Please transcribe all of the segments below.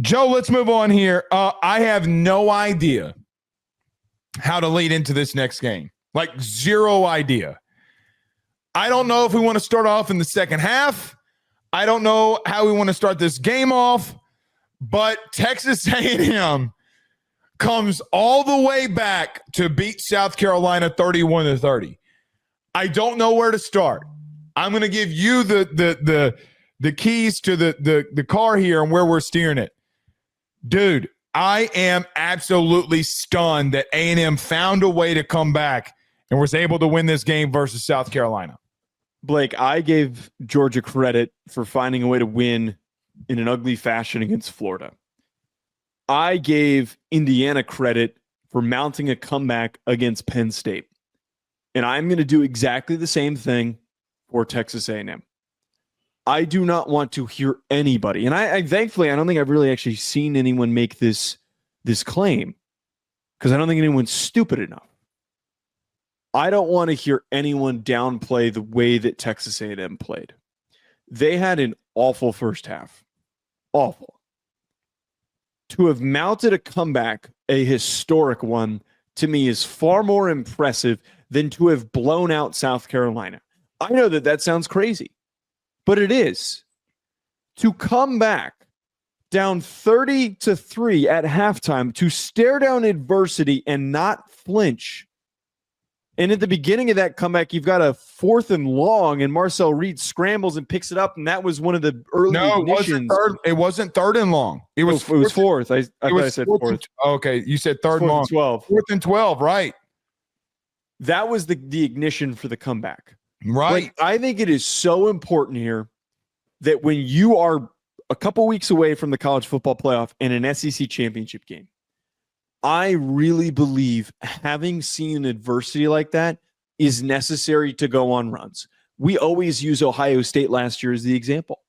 Joe, let's move on here. I have no idea how to lead into this next game. Like, zero idea. I don't know if we want to start off in the second half. I don't know how we want to start this game off. But Texas A&M comes all the way back to beat South Carolina 31-30. I don't know where to start. I'm going to give you the keys to the car here and where we're steering it. Dude, I am absolutely stunned that A&M found a way to come back and was able to win this game versus South Carolina. Blake, I gave Georgia credit for finding a way to win in an ugly fashion against Florida. I gave Indiana credit for mounting a comeback against Penn State. And I'm going to do exactly the same thing for Texas A&M. I do not want to hear anybody, and I thankfully, I don't think I've really actually seen anyone make this claim because I don't think anyone's stupid enough. I don't want to hear anyone downplay the way that Texas A&M played. They had an awful first half. Awful. To have mounted a comeback, a historic one, to me is far more impressive than to have blown out South Carolina. I know that sounds crazy, but it is. To come back down 30-3 at halftime, to stare down adversity and not flinch. And at the beginning of that comeback, you've got a 4th and long, and Marcel Reed scrambles and picks it up, and that was one of the early ignitions. It wasn't 3rd and long. It was 4th. I thought I said 4th. Okay, you said 3rd and long. 12. 4th and 12, right. That was the ignition for the comeback. Right. Like, I think it is so important here that when you are a couple weeks away from the college football playoff and an SEC championship game, I really believe having seen adversity like that is necessary to go on runs. We always use Ohio State last year as the example.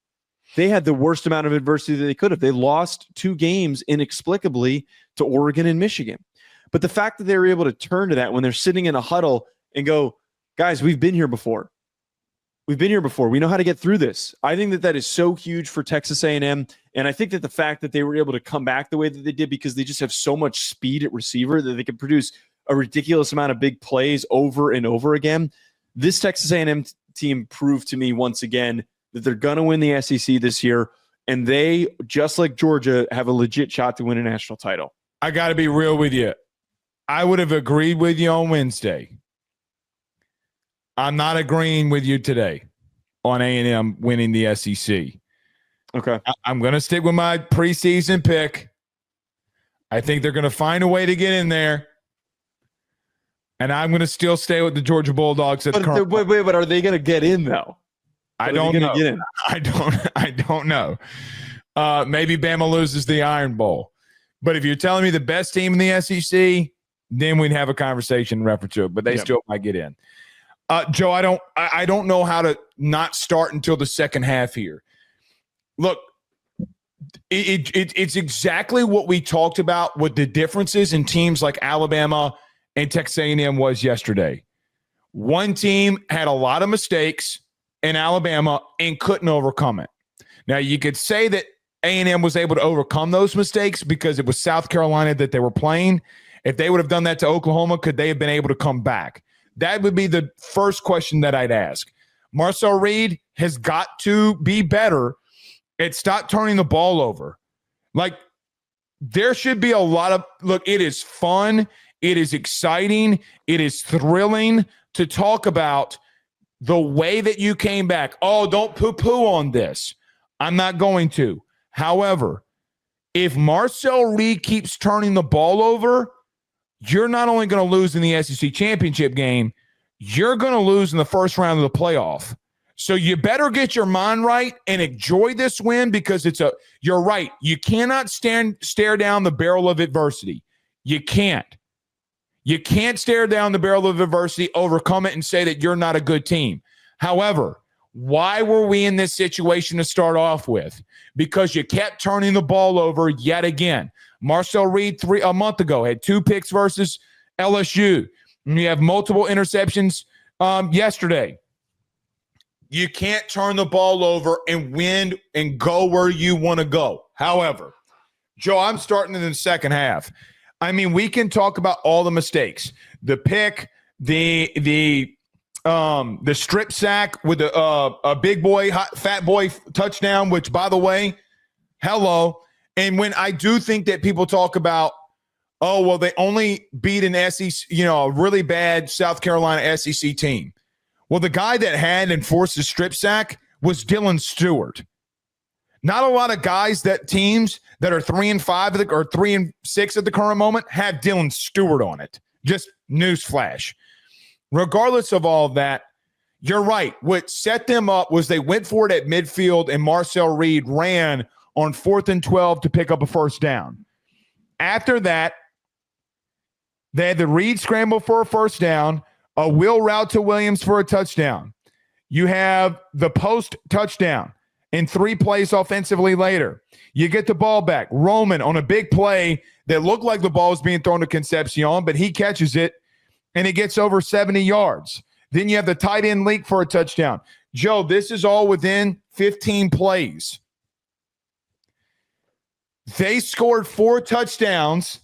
They had the worst amount of adversity that they could have. They lost 2 games inexplicably to Oregon and Michigan. But the fact that they were able to turn to that when they're sitting in a huddle and go, guys, we've been here before. We've been here before. We know how to get through this. I think that is so huge for Texas A&M. And I think that the fact that they were able to come back the way that they did because they just have so much speed at receiver that they can produce a ridiculous amount of big plays over and over again. This Texas A&M team proved to me once again that they're going to win the SEC this year. And they, just like Georgia, have a legit shot to win a national title. I got to be real with you. I would have agreed with you on Wednesday. I'm not agreeing with you today on A&M winning the SEC. Okay. I'm going to stick with my preseason pick. I think they're going to find a way to get in there. And I'm going to still stay with the Georgia Bulldogs. But are they going to get in, though? I don't know. Get in? I don't know. Maybe Bama loses the Iron Bowl. But if you're telling me the best team in the SEC, then we'd have a conversation in reference to it. But they still might get in. Joe, I don't know how to not start until the second half here. Look, it's exactly what we talked about with the differences in teams like Alabama and Texas A&M was yesterday. One team had a lot of mistakes in Alabama and couldn't overcome it. Now, you could say that A&M was able to overcome those mistakes because it was South Carolina that they were playing. If they would have done that to Oklahoma, could they have been able to come back? That would be the first question that I'd ask. Marcel Reed has got to be better at stop turning the ball over. Like, there should be a lot of – look, it is fun. It is exciting. It is thrilling to talk about the way that you came back. Oh, don't poo-poo on this. I'm not going to. However, if Marcel Reed keeps turning the ball over – you're not only going to lose in the SEC championship game, you're going to lose in the first round of the playoff. So you better get your mind right and enjoy this win because you're right. You cannot stare down the barrel of adversity. You can't. You can't stare down the barrel of adversity, overcome it, and say that you're not a good team. However, why were we in this situation to start off with? Because you kept turning the ball over yet again. Marcel Reed a month ago had 2 picks versus LSU. And you have multiple interceptions yesterday. You can't turn the ball over and win and go where you want to go. However, Joe, I'm starting in the second half. I mean, we can talk about all the mistakes. The pick, the strip sack with a big boy, fat boy touchdown, which, by the way, hello. And when I do think that people talk about, oh, well, they only beat an SEC, a really bad South Carolina SEC team. Well, the guy that had and forced the strip sack was Dylan Stewart. Not a lot of guys teams that are 3-5 or 3-6 at the current moment have Dylan Stewart on it. Just newsflash. Regardless of all of that, you're right. What set them up was they went for it at midfield, and Marcel Reed ran on 4th and 12 to pick up a first down. After that, they had the Reed scramble for a first down, a wheel route to Williams for a touchdown. You have the post touchdown and 3 plays offensively later. You get the ball back. Roman on a big play that looked like the ball was being thrown to Concepcion, but he catches it, and it gets over 70 yards. Then you have the tight end leak for a touchdown. Joe, this is all within 15 plays. They scored 4 touchdowns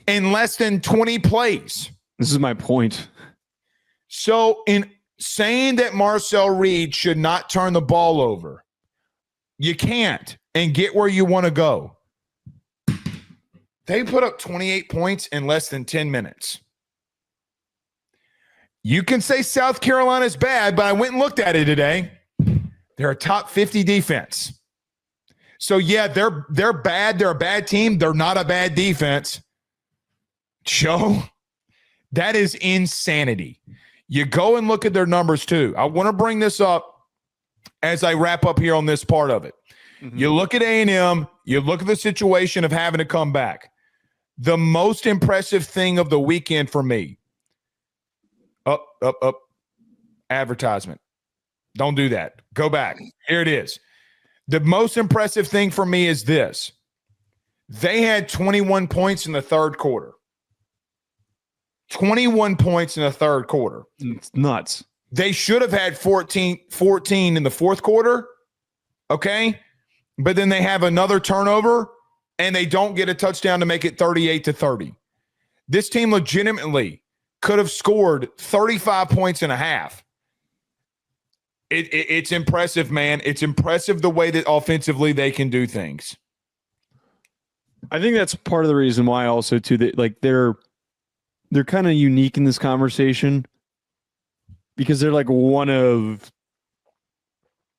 in less than 20 plays. This is my point. So in saying that Marcel Reed should not turn the ball over, you can't and get where you want to go. They put up 28 points in less than 10 minutes. You can say South Carolina's bad, but I went and looked at it today. They're a top 50 defense. So, yeah, they're bad. They're a bad team. They're not a bad defense. Joe, that is insanity. You go and look at their numbers, too. I want to bring this up as I wrap up here on this part of it. Mm-hmm. You look at A&M. You look at the situation of having to come back. The most impressive thing of the weekend for me, up, advertisement. Don't do that. Go back. Here it is. The most impressive thing for me is this. They had 21 points in the third quarter. 21 points in the third quarter. It's nuts. They should have had 14 in the fourth quarter, okay? But then they have another turnover, and they don't get a touchdown to make it 38-30. This team legitimately could have scored 35 points and a half. It's impressive, man. It's impressive the way that offensively they can do things. I think that's part of the reason why also, too, that like they're kind of unique in this conversation because they're like one of,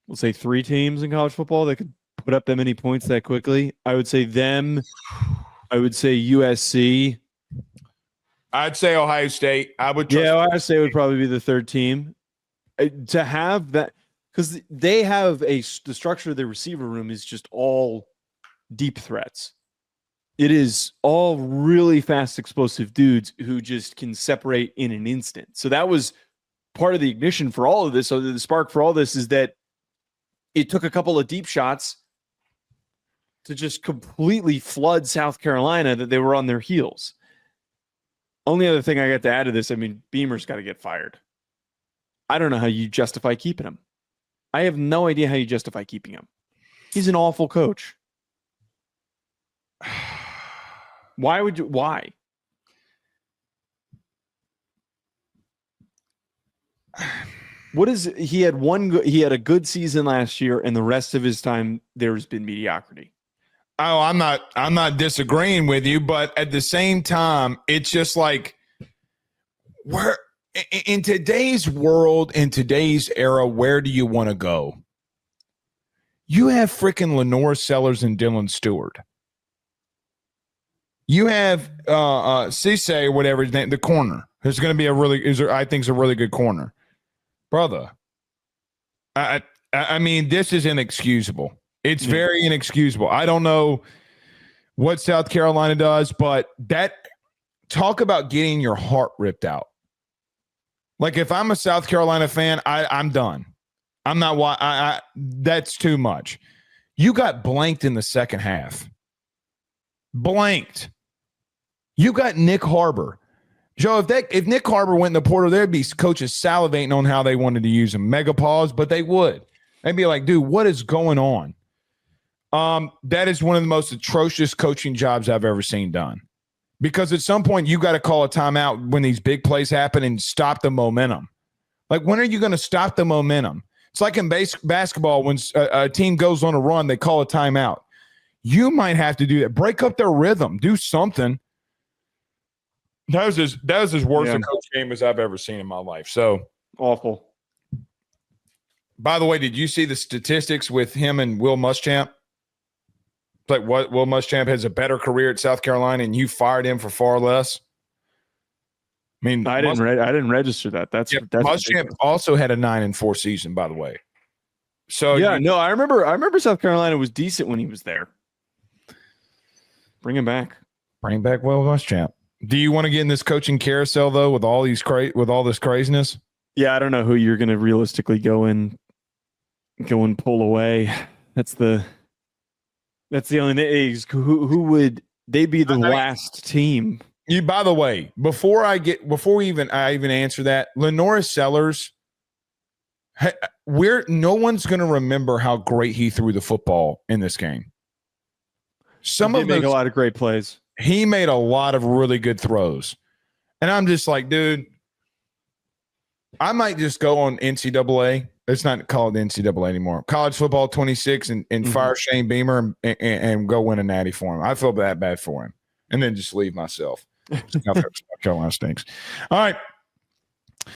we'll say, 3 teams in college football that could put up that many points that quickly. I would say them. I would say USC. I'd say Ohio State. Ohio State would probably be the third team. To have that, because they have the structure of the receiver room is just all deep threats. It is all really fast, explosive dudes who just can separate in an instant. So that was part of the ignition for all of this. So the spark for all this is that it took a couple of deep shots to just completely flood South Carolina that they were on their heels. Only other thing I got to add to this, I mean, Beamer's got to get fired. I don't know how you justify keeping him. I have no idea how you justify keeping him. He's an awful coach. Why would you? Why? What is he had he had a good season last year, and the rest of his time there's been mediocrity. Oh, I'm not disagreeing with you, but at the same time, it's just like where in today's world, in today's era, where do you want to go? You have freaking Lenore Sellers and Dylan Stewart. You have Cisse or whatever his name, the corner. Who's going to be I think is a really good corner, brother. I mean, this is inexcusable. It's very inexcusable. I don't know what South Carolina does, but talk about getting your heart ripped out. Like if I'm a South Carolina fan, I'm done. I'm not. That's too much. You got blanked in the second half. Blanked. You got Nick Harbor. Joe, if Nick Harbor went in the portal, there'd be coaches salivating on how they wanted to use him. Mega pause, but they would. They'd be like, dude, what is going on? That is one of the most atrocious coaching jobs I've ever seen done. Because at some point, you got to call a timeout when these big plays happen and stop the momentum. Like, when are you going to stop the momentum? It's like in basketball, when a team goes on a run, they call a timeout. You might have to do that. Break up their rhythm. Do something. That was as worst a coach game as I've ever seen in my life. So awful. By the way, did you see the statistics with him and Will Muschamp? Like, what, Will Muschamp has a better career at South Carolina, and you fired him for far less. I mean, I didn't register that. That's Muschamp also had a 9-4 season, by the way. So I remember South Carolina was decent when he was there. Bring him back. Bring back Will Muschamp. Do you want to get in this coaching carousel though with all these with all this craziness? Yeah, I don't know who you're going to realistically go and pull away. That's the only thing. Who would they be the last team? By the way, before I even answer that, Lenora Sellers, no one's going to remember how great he threw the football in this game. He made a lot of great plays. He made a lot of really good throws, and I'm just like, dude, I might just go on NCAA. It's not called NCAA anymore. College Football 26 and fire Shane Beamer and go win a natty for him. I feel that bad for him, and then just leave myself. Carolina stinks. All right.